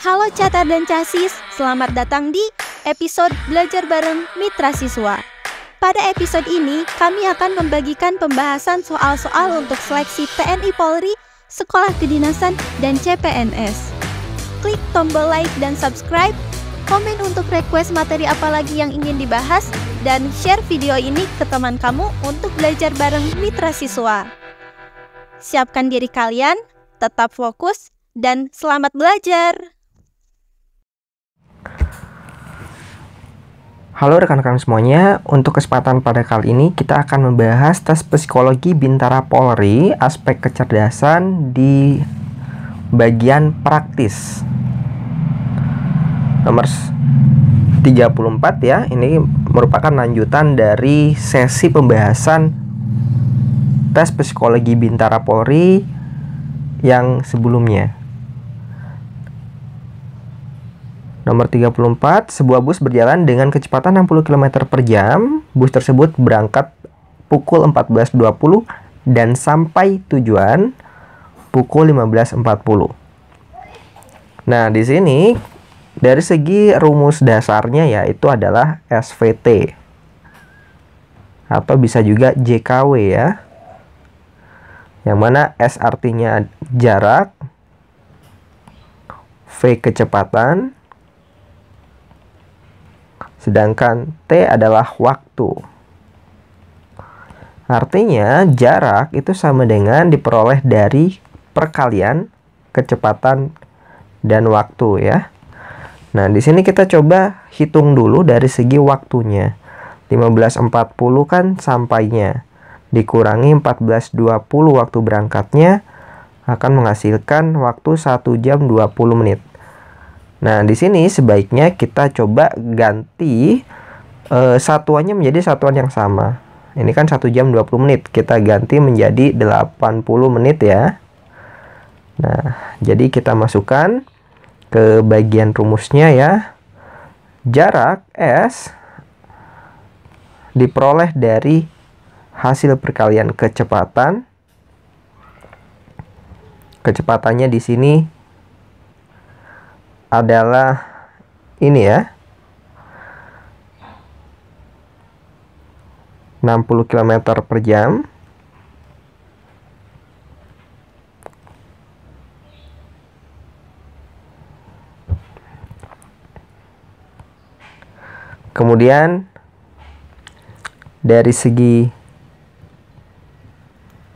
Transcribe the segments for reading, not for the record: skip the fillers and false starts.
Halo Catar dan Casis, selamat datang di episode Belajar Bareng Mitra Siswa. Pada episode ini, kami akan membagikan pembahasan soal-soal untuk seleksi TNI Polri, Sekolah Kedinasan, dan CPNS. Klik tombol like dan subscribe, komen untuk request materi apa lagi yang ingin dibahas, dan share video ini ke teman kamu untuk belajar bareng Mitra Siswa. Siapkan diri kalian, tetap fokus, dan selamat belajar! Halo rekan-rekan semuanya, untuk kesempatan pada kali ini kita akan membahas tes psikologi Bintara Polri aspek kecerdasan di bagian praktis. Nomor 34 ya, ini merupakan lanjutan dari sesi pembahasan tes psikologi Bintara Polri yang sebelumnya. Nomor 34, sebuah bus berjalan dengan kecepatan 60 km per jam. Bus tersebut berangkat pukul 14.20 dan sampai tujuan pukul 15.40. Nah, di sini dari segi rumus dasarnya yaitu adalah SVT atau bisa juga JKW ya. Yang mana S artinya jarak, V kecepatan, sedangkan T adalah waktu. Artinya jarak itu sama dengan diperoleh dari perkalian kecepatan dan waktu ya. Nah, di sini kita coba hitung dulu dari segi waktunya. 15.40 kan sampainya, dikurangi 14.20 waktu berangkatnya akan menghasilkan waktu 1 jam 20 menit. Nah, di sini sebaiknya kita coba ganti satuannya menjadi satuan yang sama. Ini kan 1 jam 20 menit. Kita ganti menjadi 80 menit ya. Nah, jadi kita masukkan ke bagian rumusnya ya. Jarak S diperoleh dari hasil perkalian kecepatan. Kecepatannya di sini adalah ini ya, 60 km per jam. Kemudian dari segi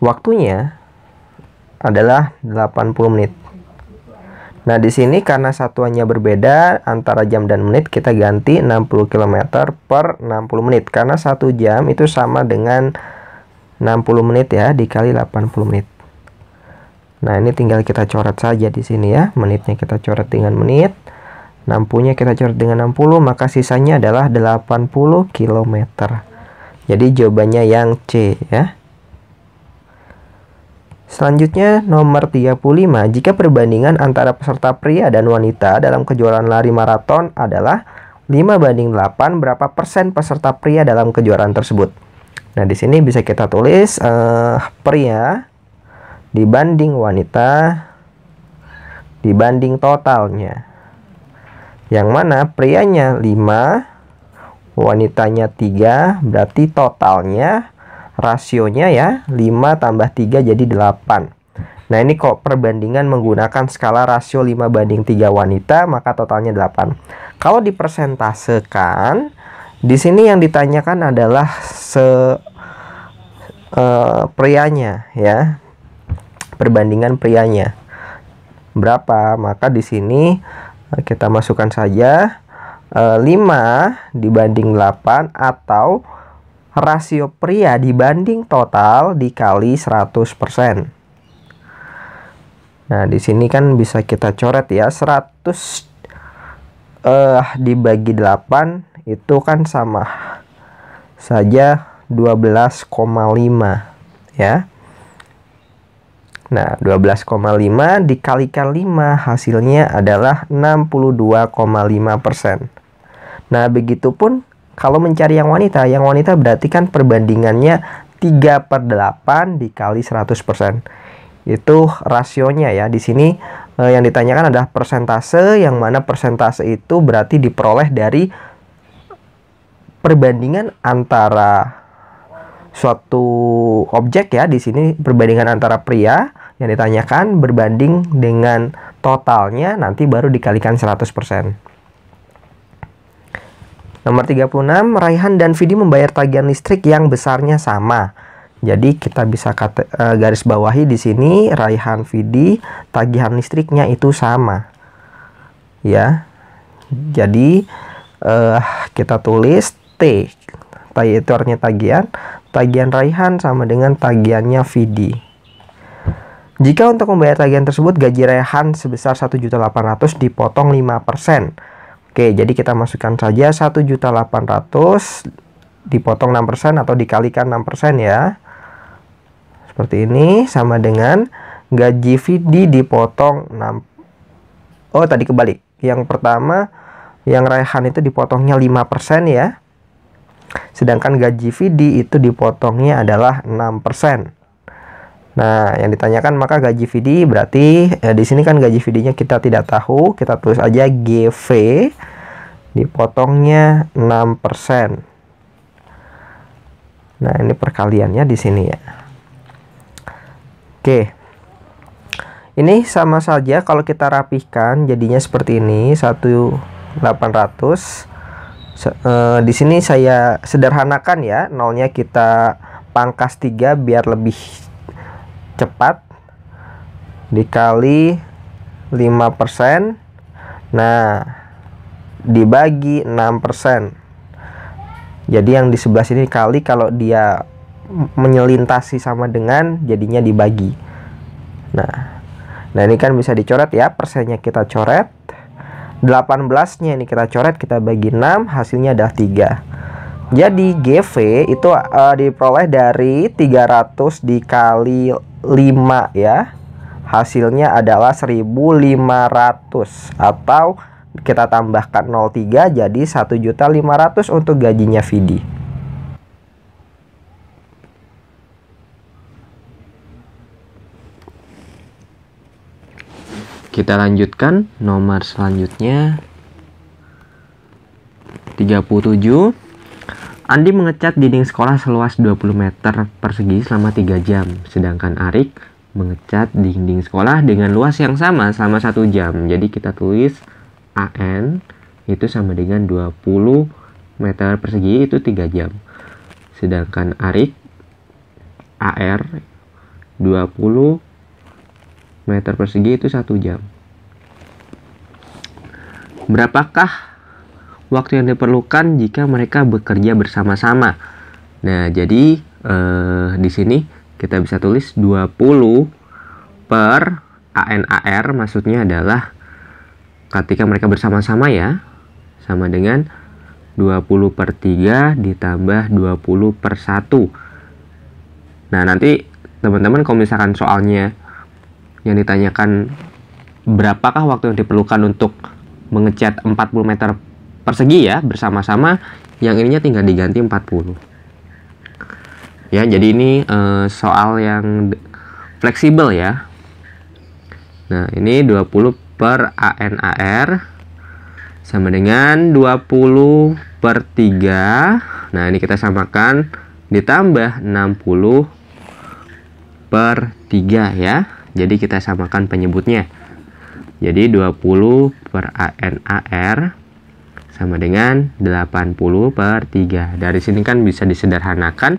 waktunya adalah 80 menit. Nah, di sini karena satuannya berbeda antara jam dan menit, kita ganti 60 km per 60 menit. Karena 1 jam itu sama dengan 60 menit ya, dikali 80 menit. Nah, ini tinggal kita coret saja di sini ya. Menitnya kita coret dengan menit, 60-nya kita coret dengan 60, maka sisanya adalah 80 km. Jadi jawabannya yang C ya. Selanjutnya nomor 35, jika perbandingan antara peserta pria dan wanita dalam kejuaraan lari maraton adalah 5:8, berapa persen peserta pria dalam kejuaraan tersebut? Nah, di sini bisa kita tulis pria dibanding wanita dibanding totalnya. Yang mana prianya 5, wanitanya 3, berarti totalnya rasionya ya 5 tambah 3 jadi 8. Nah, ini kok perbandingan menggunakan skala rasio 5:3 wanita, maka totalnya 8. Kalau dipersentasekan, di sini yang ditanyakan adalah prianya ya. Perbandingan prianya berapa? Maka di sini kita masukkan saja 5 dibanding 8 atau rasio pria dibanding total dikali 100%. Nah, di sini kan bisa kita coret ya, 100 dibagi 8 itu kan sama saja 12,5 ya. Nah, 12,5 dikalikan 5 hasilnya adalah 62,5%. Nah, begitupun kalau mencari yang wanita berarti kan perbandingannya 3/8 dikali 100%. Itu rasionya ya. Di sini Yang ditanyakan adalah persentase, yang mana persentase itu berarti diperoleh dari perbandingan antara suatu objek ya. Di sini perbandingan antara pria yang ditanyakan berbanding dengan totalnya, nanti baru dikalikan 100%. Nomor 36, Raihan dan Vidi membayar tagihan listrik yang besarnya sama. Jadi kita bisa garis bawahi di sini Raihan Vidi tagihan listriknya itu sama. Ya. Jadi kita tulis T. Itu artinya tagihan. Tagihan Raihan sama dengan tagihannya Vidi. Jika untuk membayar tagihan tersebut gaji Raihan sebesar 1.800.000 dipotong 5%. Oke, jadi kita masukkan saja 1.800.000 dipotong 6% atau dikalikan 6% ya. Seperti ini, sama dengan gaji Vidi dipotong 6. Oh, tadi kebalik. Yang pertama, yang Raihan itu dipotongnya 5% ya. Sedangkan gaji Vidi itu dipotongnya adalah 6%. Nah, yang ditanyakan maka gaji Vidi berarti di sini kan gaji Vidi-nya kita tidak tahu, kita tulis aja GV dipotongnya 6%. Nah, ini perkaliannya di sini ya. Oke. Ini sama saja kalau kita rapihkan jadinya seperti ini, 1.800. Di sini saya sederhanakan ya, nolnya kita pangkas 3 biar lebih cepat, dikali 5%. Nah, dibagi 6%. Jadi yang di sebelah sini kali, kalau dia menyelintasi sama dengan jadinya dibagi. Nah ini kan bisa dicoret ya, persennya kita coret, 18-nya ini kita coret, kita bagi 6, hasilnya adalah 3. Jadi GV itu diperoleh dari 300 dikali 5 ya. Hasilnya adalah 1.500, atau kita tambahkan 0,3 jadi 1.500.000 untuk gajinya Vidi. Kita lanjutkan nomor selanjutnya. 37. Andi mengecat dinding sekolah seluas 20 meter persegi selama 3 jam. Sedangkan Arik mengecat dinding sekolah dengan luas yang sama selama 1 jam. Jadi kita tulis AN itu sama dengan 20 meter persegi itu 3 jam. Sedangkan Arik AR 20 meter persegi itu 1 jam. Berapakah waktu yang diperlukan jika mereka bekerja bersama-sama? Nah, jadi di sini kita bisa tulis 20 per ANAR, maksudnya adalah ketika mereka bersama-sama ya, sama dengan 20 per 3 ditambah 20 per 1. Nah, nanti teman-teman kalau misalkan soalnya yang ditanyakan berapakah waktu yang diperlukan untuk mengecat 40 meter persegi ya bersama-sama, yang ininya tinggal diganti 40 ya. Jadi ini soal yang fleksibel ya. Nah, ini 20 per ANAR sama dengan 20 per 3. Nah, ini kita samakan ditambah 60 per 3 ya. Jadi kita samakan penyebutnya. Jadi 20 per ANAR sama dengan 80 per 3. Dari sini kan bisa disederhanakan.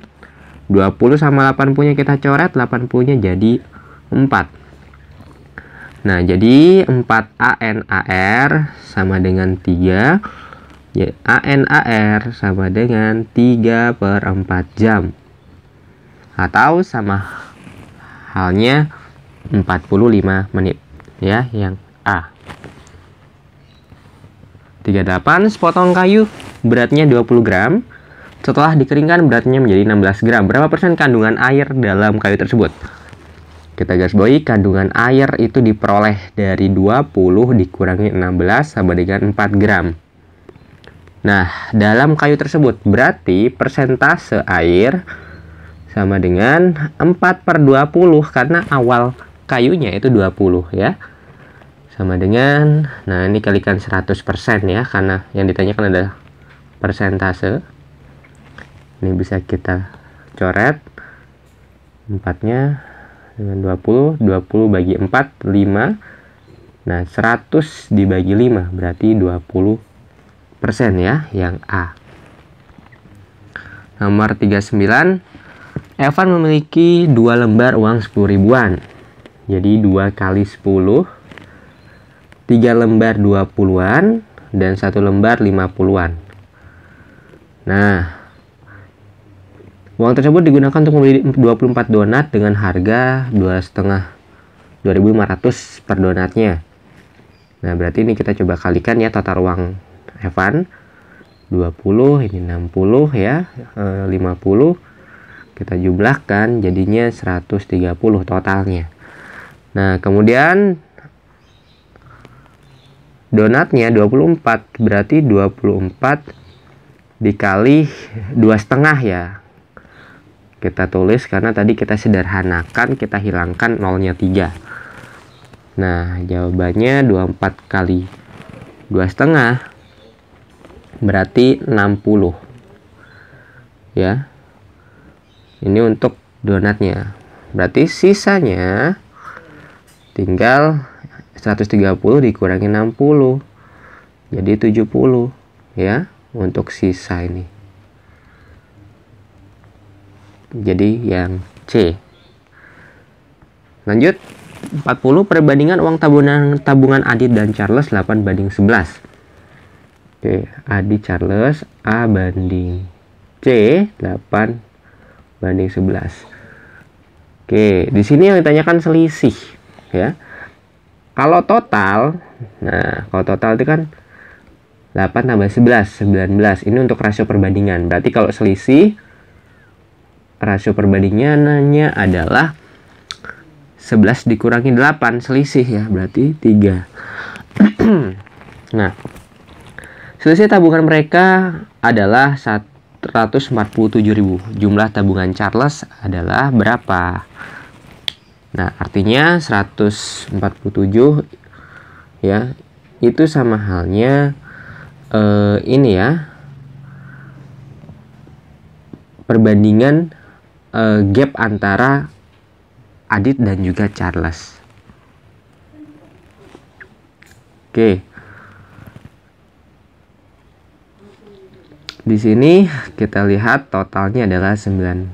20 sama 80-nya kita coret, 80-nya jadi 4. Nah, jadi 4 ANAR sama dengan 3. Ya, ANAR sama dengan 3 per 4 jam. Atau sama halnya 45 menit. Ya, yang A. 38, sepotong kayu beratnya 20 gram. Setelah dikeringkan beratnya menjadi 16 gram. Berapa persen kandungan air dalam kayu tersebut? Kita garis bawahi, kandungan air itu diperoleh dari 20 dikurangi 16 sama dengan 4 gram. Nah, dalam kayu tersebut berarti persentase air sama dengan 4 per 20 karena awal kayunya itu 20 ya. sama dengan, nah ini kalikan 100% ya, karena yang ditanyakan adalah persentase. Ini bisa kita coret 4-nya dengan 20 bagi 4, 5. Nah 100 dibagi 5 berarti 20% ya, yang A. Nomor 39, Evan memiliki 2 lembar uang 10 ribuan. Jadi 2 kali 10, 3 lembar 20-an, dan 1 lembar 50-an. Nah, uang tersebut digunakan untuk membeli 24 donat dengan harga 2.500 per donatnya. Nah, berarti ini kita coba kalikan ya total uang Evan. 20, ini 60 ya, 50. Kita jumlahkan jadinya 130 totalnya. Nah, kemudian donatnya 24, berarti 24 dikali 2,5 ya. Kita tulis karena tadi kita sederhanakan, kita hilangkan nolnya 3. Nah, jawabannya 24 kali 2,5 berarti 60 ya. Ini untuk donatnya. Berarti sisanya tinggal 130 dikurangi 60, jadi 70 ya untuk sisa ini. Jadi yang C. Lanjut, 40 perbandingan uang tabungan Adit dan Charles 8:11. Oke, Adit Charles A banding C 8:11. Oke, di sini yang ditanyakan selisih ya. Kalau total, nah kalau total itu kan 8 tambah 11, 19. Ini untuk rasio perbandingan. Berarti kalau selisih, rasio perbandingannya adalah 11 dikurangi 8, selisih ya, berarti 3. Nah, selisih tabungan mereka adalah 147.000. Jumlah tabungan Charles adalah berapa? Nah, artinya 147 ya, itu sama halnya ini ya, perbandingan gap antara Adit dan juga Charles. Oke. Di sini kita lihat totalnya adalah 19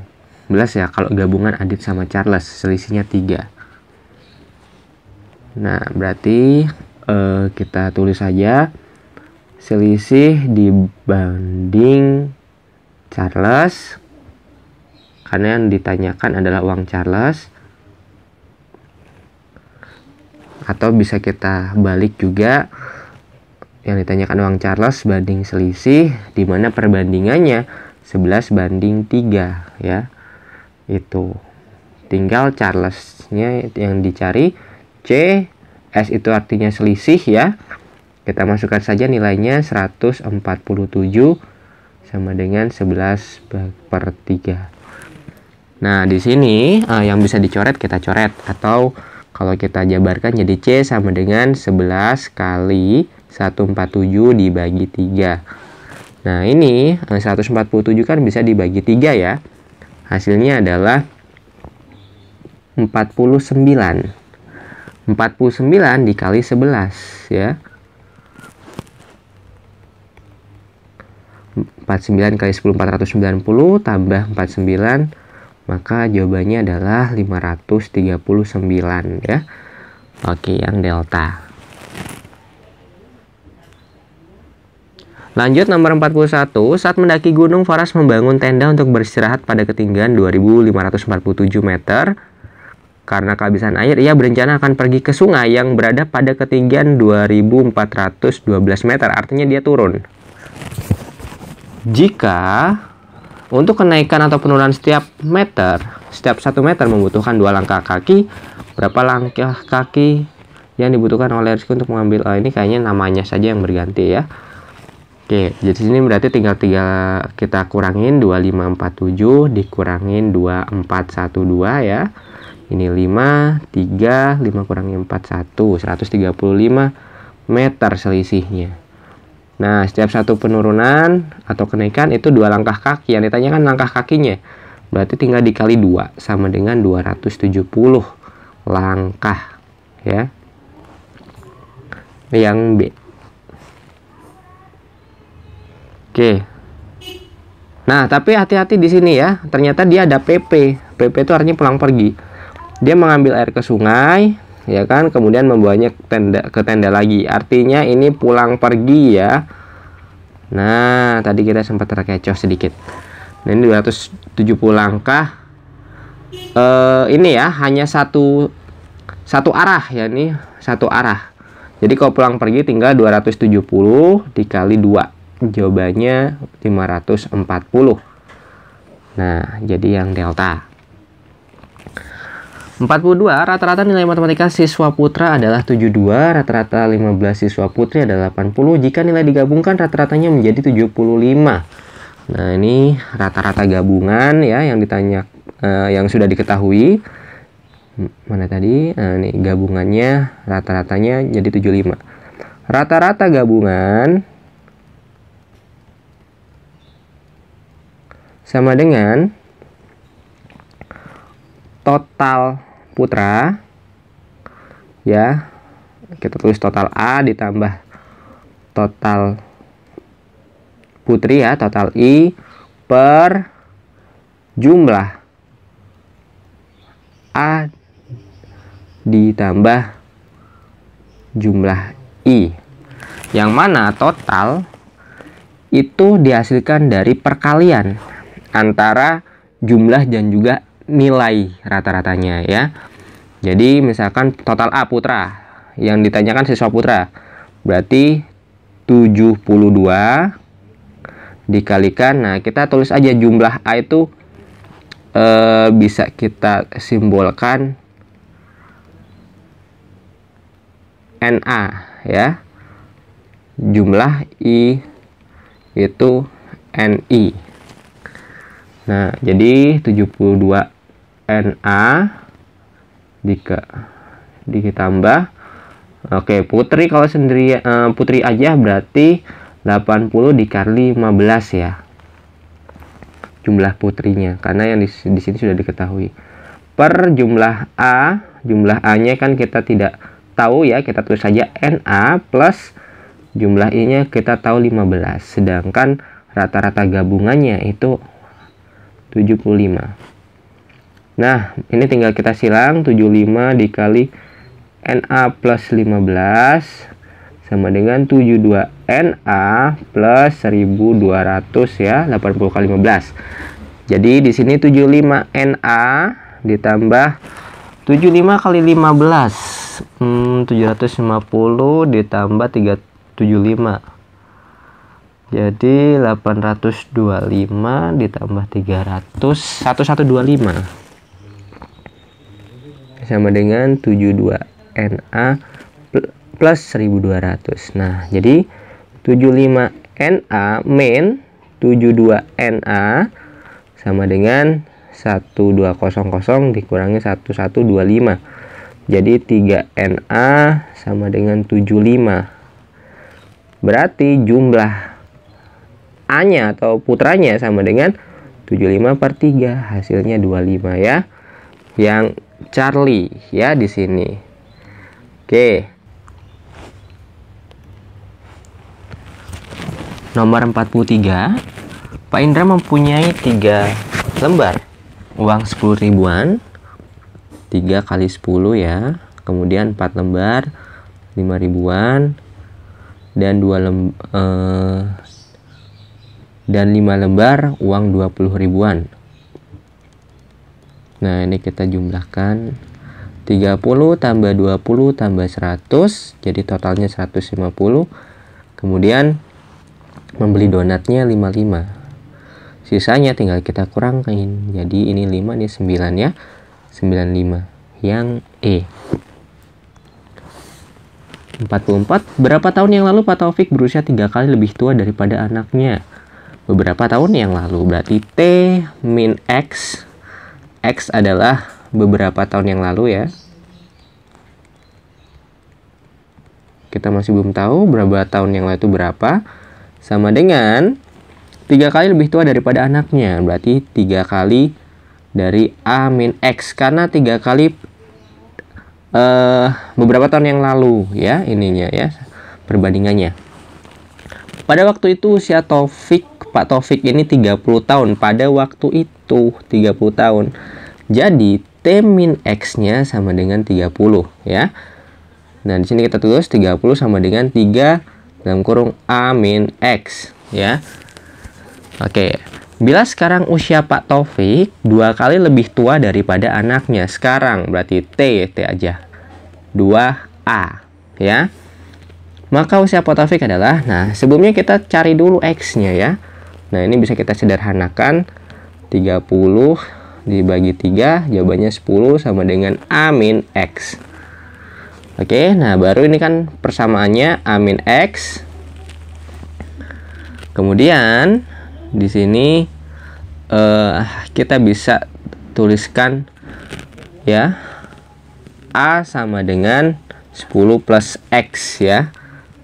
ya, kalau gabungan Adit sama Charles, selisihnya 3. Nah, berarti kita tulis saja selisih dibanding Charles, karena yang ditanyakan adalah uang Charles. Atau bisa kita balik juga, yang ditanyakan uang Charles banding selisih, di mana perbandingannya 11:3 ya. Itu tinggal Charlesnya yang dicari. C, S itu artinya selisih ya. Kita masukkan saja nilainya 147 sama dengan 11/3. Nah, di sini yang bisa dicoret kita coret, atau kalau kita jabarkan jadi C sama dengan 11 kali 147 dibagi 3. Nah, ini 147 kan bisa dibagi 3 ya. Hasilnya adalah 49. 49 dikali 11 ya. 49 kali 10 490 tambah 49, maka jawabannya adalah 539 ya. Oke, yang delta. Lanjut nomor 41, saat mendaki gunung, Faras membangun tenda untuk beristirahat pada ketinggian 2547 meter. Karena kehabisan air, ia berencana akan pergi ke sungai yang berada pada ketinggian 2412 meter. Artinya dia turun. Jika untuk kenaikan atau penurunan setiap 1 meter membutuhkan 2 langkah kaki, berapa langkah kaki yang dibutuhkan oleh Rizky untuk mengambil? Ini kayaknya namanya saja yang berganti ya. Oke, jadi sini berarti tinggal kita kurangin 2547 dikurangin 2412 ya. Ini 5, 3, 5 kurangi 4, 1. 135 meter selisihnya. Nah, setiap satu penurunan atau kenaikan itu 2 langkah kaki. Yang ditanyakan langkah kakinya. Berarti tinggal dikali 2 sama dengan 270 langkah. Ya. Yang B. Oke. Nah, tapi hati-hati di sini ya. Ternyata dia ada PP. PP itu artinya pulang pergi. Dia mengambil air ke sungai, ya kan? Kemudian membawanya ke tenda lagi. Artinya ini pulang pergi ya. Nah, tadi kita sempat terkecoh sedikit. Nah, ini 270 langkah. Ini ya hanya satu arah ya, nih satu arah. Jadi kalau pulang pergi tinggal 270 dikali 2. Jawabannya 540. Nah, jadi yang delta. 42, rata-rata nilai matematika siswa putra adalah 72, rata-rata 15 siswa putri adalah 80. Jika nilai digabungkan rata-ratanya menjadi 75. Nah, ini rata-rata gabungan ya yang ditanya, yang sudah diketahui. Mana tadi? Nah, ini gabungannya rata-ratanya jadi 75. Rata-rata gabungan sama dengan total putra ya, kita tulis total A ditambah total putri ya, total I per jumlah A ditambah jumlah I, yang mana total itu dihasilkan dari perkalian antara jumlah dan juga nilai rata-ratanya ya. Jadi misalkan total A putra, yang ditanyakan siswa putra, berarti 72 dikalikan, nah kita tulis aja jumlah A itu bisa kita simbolkan NA ya. Jumlah I itu NI. Nah, jadi 72 NA ditambah, oke, putri kalau sendiri putri aja berarti 80 dikali 15 ya. Jumlah putrinya karena yang di sini sudah diketahui. Per jumlah A-nya kan kita tidak tahu ya, kita tulis saja NA plus jumlah I-nya kita tahu 15. Sedangkan rata-rata gabungannya itu 75. Nah, ini tinggal kita silang, 75 dikali NA plus 15 sama dengan 72 NA plus 1200 ya, 80 kali 15. Jadi di sini 75 NA ditambah 75 kali 15, 750 ditambah 375. Jadi 825 ditambah 300, 1125 sama dengan 72 NA plus 1200. Nah, jadi 75 NA min 72 NA sama dengan 1200 dikurangi 1125. Jadi 3 NA sama dengan 75. Berarti jumlah A-nya atau putranya sama dengan 75 per 3, hasilnya 25 ya. Yang Charlie ya di sini. Oke. Nomor 43. Pak Indra mempunyai 3 lembar uang 10 ribuan. 3 kali 10 ya. Kemudian 4 lembar 5 ribuan dan 5 lembar uang 20 ribuan. Nah, ini kita jumlahkan 30 tambah 20 tambah 100, jadi totalnya 150. Kemudian membeli donatnya 55. Sisanya tinggal kita kurangin. Jadi ini 5, ini 9 ya. 95. Yang E. 44. Berapa tahun yang lalu Pak Taufik berusia 3 kali lebih tua daripada anaknya? Beberapa tahun yang lalu, berarti T min X. X adalah beberapa tahun yang lalu ya. Kita masih belum tahu berapa tahun yang lalu itu berapa. Sama dengan 3 kali lebih tua daripada anaknya. Berarti 3 kali dari A min X. Karena 3 kali beberapa tahun yang lalu ya ininya ya. Perbandingannya. Pada waktu itu usia Pak Taufik ini 30 tahun. Pada waktu itu 30 tahun. Jadi T min X-nya sama dengan 30 ya. Nah, di sini kita tulis 30 sama dengan 3 dalam kurung A min X ya. Oke. Bila sekarang usia Pak Taufik 2 kali lebih tua daripada anaknya. Sekarang berarti T aja. 2A ya. Maka usia Pak Taufik adalah, nah sebelumnya kita cari dulu X-nya ya. Nah, ini bisa kita sederhanakan. 30 dibagi 3, jawabannya 10 sama dengan A min X. Oke, nah baru ini kan persamaannya A min X. Kemudian di sini kita bisa tuliskan ya A sama dengan 10 plus X ya.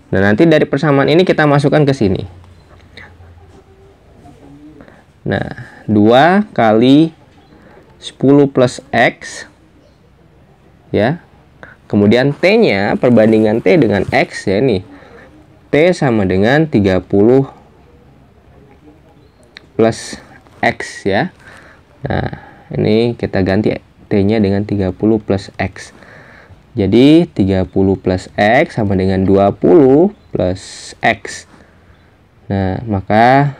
Nah, nanti dari persamaan ini kita masukkan ke sini. Nah, 2 kali 10 plus X ya. Kemudian T-nya, perbandingan T dengan X ya nih. T sama dengan 30 plus X ya. Nah, ini kita ganti T-nya dengan 30 plus X. Jadi 30 plus X sama dengan 20 plus X. Nah, maka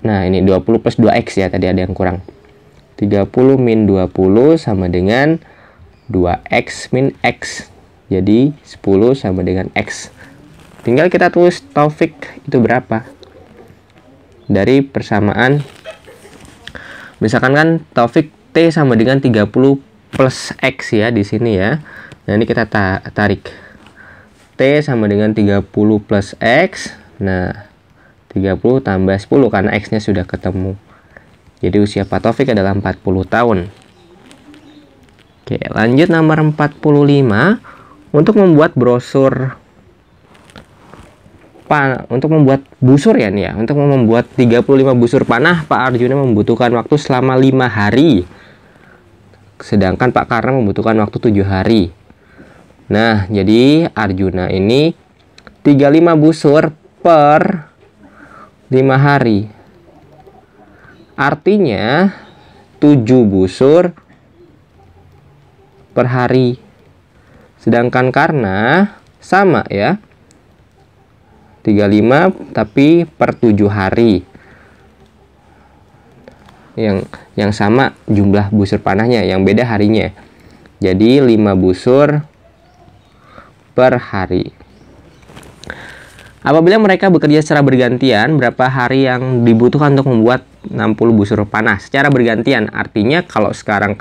ini 20 plus 2X ya, tadi ada yang kurang. 30 min 20 sama dengan 2X min X. Jadi 10 sama dengan X. Tinggal kita tulis Taufik itu berapa. Dari persamaan, misalkan kan Taufik T sama dengan 30 plus X ya di sini ya. Nah, ini kita tarik. T sama dengan 30 plus X. Nah, 30 tambah 10 karena X-nya sudah ketemu. Jadi usia Pak Taufik adalah 40 tahun. Oke, lanjut nomor 45. Untuk membuat brosur untuk membuat busur ya nih ya. Untuk membuat 35 busur panah, Pak Arjuna membutuhkan waktu selama 5 hari. Sedangkan Pak Karna membutuhkan waktu 7 hari. Nah, jadi Arjuna ini 35 busur per 5 hari. Artinya 7 busur per hari. Sedangkan Karna sama ya. 35 tapi per 7 hari. Yang sama jumlah busur panahnya, yang beda harinya. Jadi 5 busur per hari. Apabila mereka bekerja secara bergantian, berapa hari yang dibutuhkan untuk membuat 60 busur panah? Secara bergantian, artinya kalau sekarang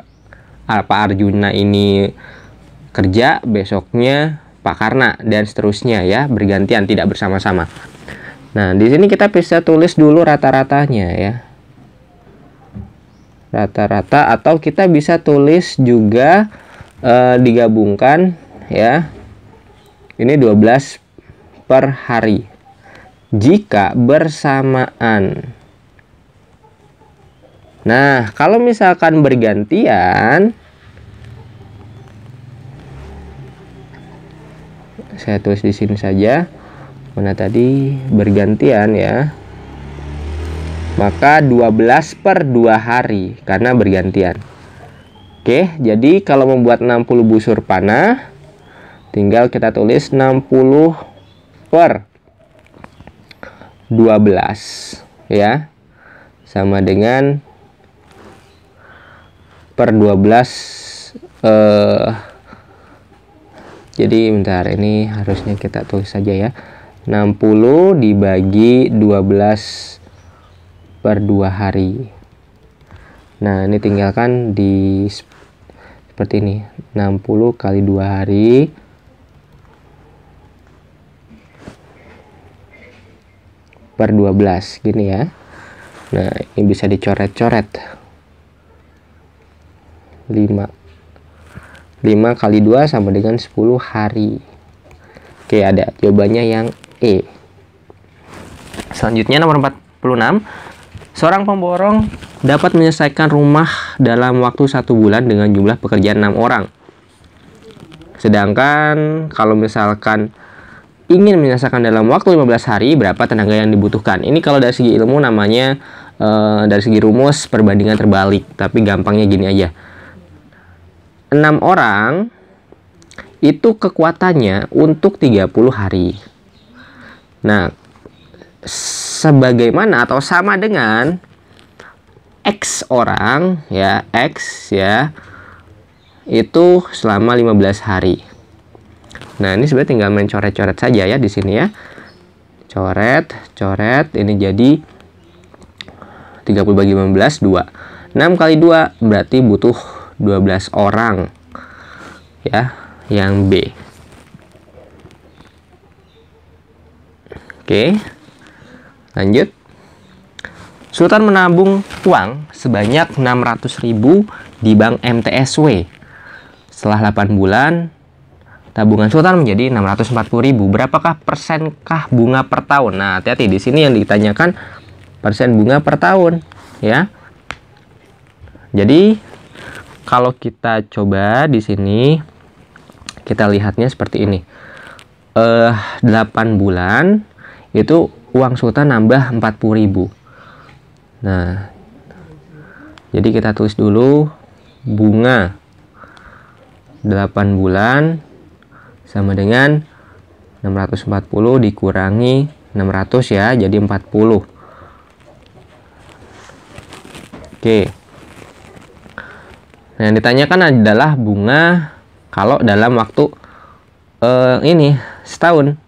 Pak Arjuna ini kerja, besoknya Pak Karna, dan seterusnya ya, bergantian, tidak bersama-sama. Nah, di sini kita bisa tulis dulu rata-ratanya ya. Rata-rata, atau kita bisa tulis juga digabungkan ya. Ini 12 per hari jika bersamaan. Nah, kalau misalkan bergantian, saya tulis di sini saja. Mana tadi bergantian ya. Maka 12 per 2 hari karena bergantian. Oke, jadi kalau membuat 60 busur panah, tinggal kita tulis 60 per 12 ya. Sama dengan per 12 jadi bentar, ini harusnya kita tulis saja ya. 60 dibagi 12 per 2 hari. Nah, ini tinggalkan di seperti ini. 60 kali 2 hari per 12 gini ya. Nah, ini bisa dicoret-coret. 5 kali 2 sama dengan 10 hari. Oke, ada jawabannya yang E. Selanjutnya nomor 46. Seorang pemborong dapat menyelesaikan rumah dalam waktu 1 bulan dengan jumlah pekerjaan 6 orang. Sedangkan kalau misalkan ingin menyelesaikan dalam waktu 15 hari, berapa tenaga yang dibutuhkan? Ini kalau dari segi ilmu namanya dari segi rumus perbandingan terbalik, tapi gampangnya gini aja. 6 orang itu kekuatannya untuk 30 hari. Nah, sebagaimana atau sama dengan X orang ya, X ya, itu selama 15 hari. Nah, ini sebenarnya tinggal main coret-coret saja ya di sini ya. Coret, ini jadi 30 bagi 15, 2. 6 kali 2 berarti butuh 12 orang. Ya, yang B. Oke. Lanjut. Sultan menabung uang sebanyak 600.000 di bank MTSW. Setelah 8 bulan, tabungan Sultan menjadi 640.000. Berapakah persenkah bunga per tahun? Nah, hati-hati di sini yang ditanyakan persen bunga per tahun, ya. Jadi, kalau kita coba di sini, kita lihatnya seperti ini. 8 bulan itu uang Sultan nambah 40.000. Nah, jadi kita tulis dulu bunga 8 bulan sama dengan 640 dikurangi 600 ya, jadi 40. Oke. Nah, yang ditanyakan adalah bunga kalau dalam waktu ini setahun.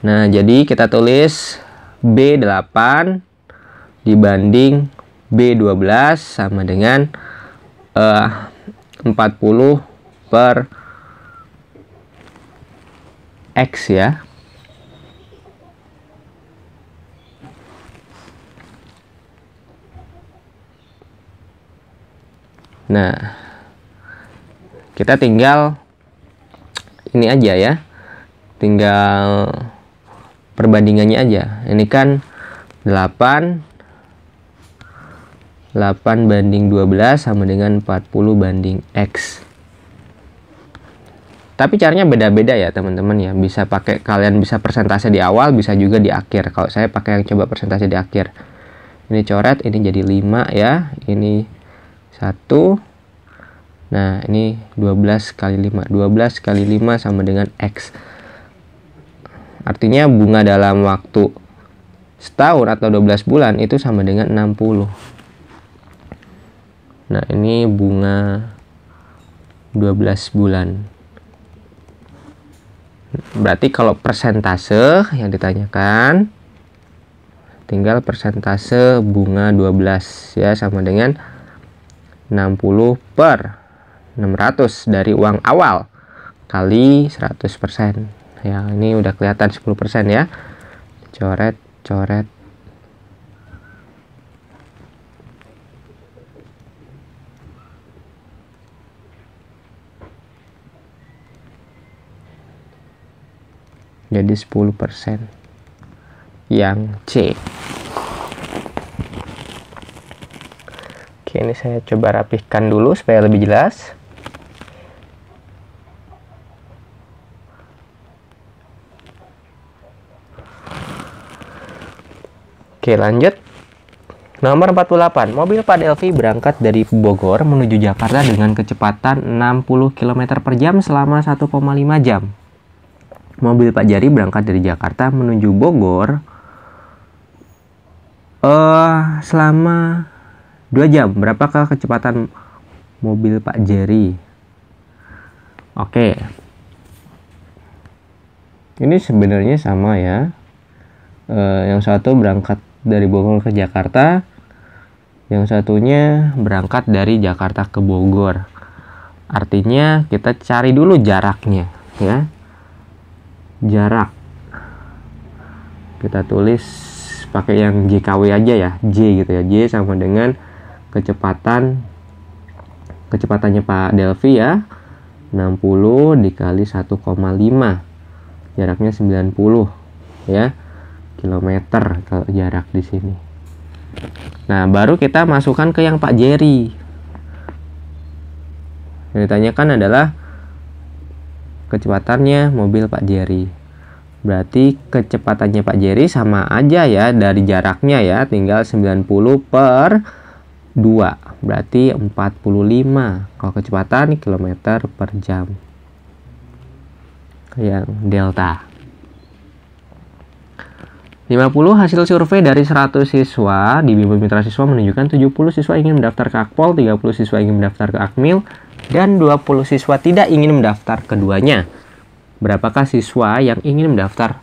Nah, jadi kita tulis B8 dibanding B12 sama dengan 40 per X ya. Nah, kita tinggal ini aja ya. Tinggal perbandingannya aja. Ini kan 8 banding 12 sama dengan 40 banding X. Tapi caranya beda-beda ya teman-teman ya. Bisa pakai, kalian bisa persentase di awal, bisa juga di akhir. Kalau saya pakai yang coba persentase di akhir. Ini coret, ini jadi 5 ya. Ini 1. Nah, ini 12 kali 5. 12 kali 5 sama dengan X. Artinya bunga dalam waktu setahun atau 12 bulan itu sama dengan 60. Nah, ini bunga 12 bulan. Berarti kalau persentase yang ditanyakan, tinggal persentase bunga 12 ya, sama dengan 60 per 600 dari uang awal kali 100%. Ya, ini udah kelihatan 10% ya. Coret. Jadi 10%. Yang C. Oke, ini saya coba rapihkan dulu supaya lebih jelas. Oke, lanjut. Nomor 48. Mobil Pak Delvi berangkat dari Bogor menuju Jakarta dengan kecepatan 60 km per jam selama 1,5 jam. Mobil Pak Jari berangkat dari Jakarta menuju Bogor selama 2 jam. Berapakah kecepatan mobil Pak Jari? Oke. Ini sebenarnya sama ya. Yang satu berangkat dari Bogor ke Jakarta, yang satunya berangkat dari Jakarta ke Bogor. Artinya kita cari dulu jaraknya ya. Jarak kita tulis pakai yang JKW aja ya, J gitu ya. J sama dengan kecepatannya Pak Delvi ya, 60 dikali 1,5, jaraknya 90 ya kilometer kalau jarak di sini. Nah, baru kita masukkan ke yang Pak Jerry. Yang ditanyakan adalah kecepatannya mobil Pak Jerry. Berarti kecepatannya Pak Jerry sama aja ya dari jaraknya ya, tinggal 90 per 2, berarti 45 kalau kecepatan kilometer per jam yang delta. 50 hasil survei dari 100 siswa di Bimbel Mitra Siswa menunjukkan 70 siswa ingin mendaftar ke Akpol, 30 siswa ingin mendaftar ke Akmil, dan 20 siswa tidak ingin mendaftar keduanya. Berapakah siswa yang ingin mendaftar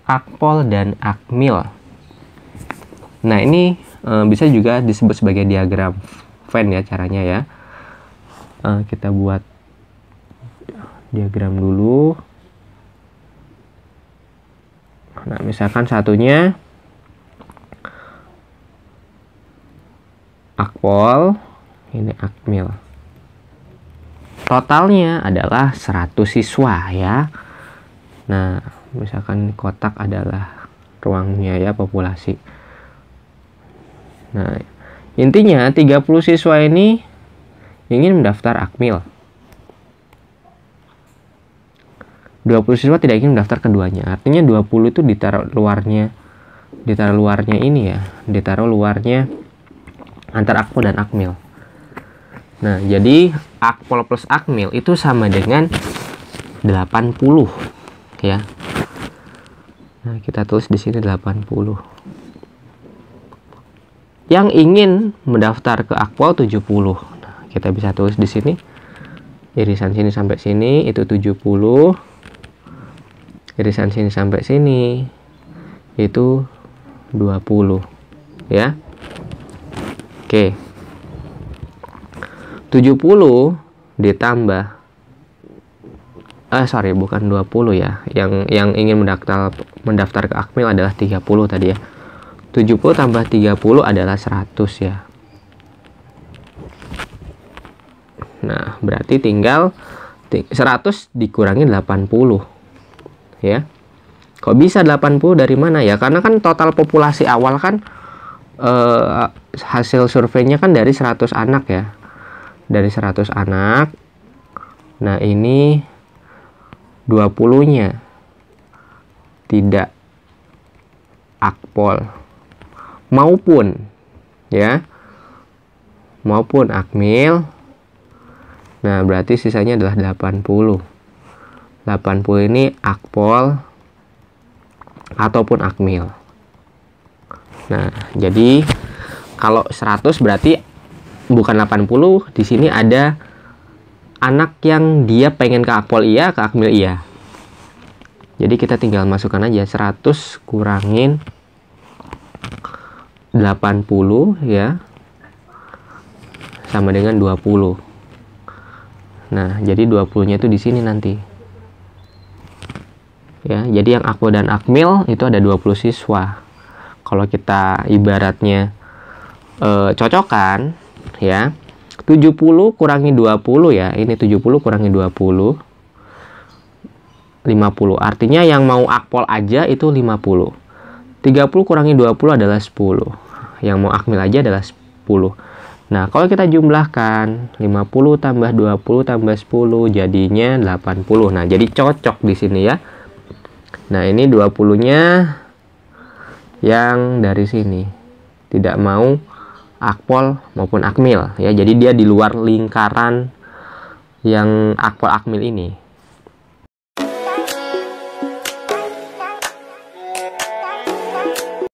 Akpol dan Akmil? Nah, ini bisa juga disebut sebagai diagram Venn ya caranya ya. Kita buat diagram dulu. Nah, misalkan satunya Akpol, ini Akmil. Totalnya adalah 100 siswa ya. Nah, misalkan kotak adalah ruangnya ya, populasi. Nah, intinya 30 siswa ini ingin mendaftar Akmil. 20 siswa tidak ingin mendaftar keduanya. Artinya 20 itu ditaruh luarnya ini ya, ditaruh luarnya antara Akpol dan Akmil. Nah, jadi Akpol plus Akmil itu sama dengan 80 ya. Nah, kita tulis di sini 80. Yang ingin mendaftar ke Akpol 70. Nah, kita bisa tulis di sini irisan sini sampai sini itu 70. Irisan sini sampai sini itu 20 ya. Oke. 70 ditambah bukan 20 ya. Yang ingin mendaftar ke Akmil adalah 30 tadi ya. 70 tambah 30 adalah 100 ya. Nah, berarti tinggal 100 dikurangi 80 ya. Kok bisa 80 dari mana ya? Karena kan total populasi awal kan hasil surveinya kan dari 100 anak ya. Dari 100 anak. Nah, ini 20-nya tidak Akpol maupun Akmil. Nah, berarti sisanya adalah 80. 80 ini Akpol ataupun Akmil. Nah, jadi kalau 100 berarti bukan 80, di sini ada anak yang dia pengen ke Akpol iya, ke Akmil iya. Jadi kita tinggal masukkan aja 100 kurangin 80 ya, sama dengan 20. Nah, jadi 20-nya itu di sini nanti. Ya, jadi yang Akpol dan Akmil itu ada 20 siswa. Kalau kita ibaratnya cocokan ya, 70 kurangi 20 ya. Ini 70 kurangi 20 50. Artinya yang mau Akpol aja itu 50. 30 kurangi 20 adalah 10. Yang mau Akmil aja adalah 10. Nah, kalau kita jumlahkan 50 tambah 20 tambah 10 jadinya 80. Nah, jadi cocok di sini ya. Nah, ini 20-nya yang dari sini. Tidak mau Akpol maupun Akmil ya. Jadi dia di luar lingkaran yang Akpol Akmil ini.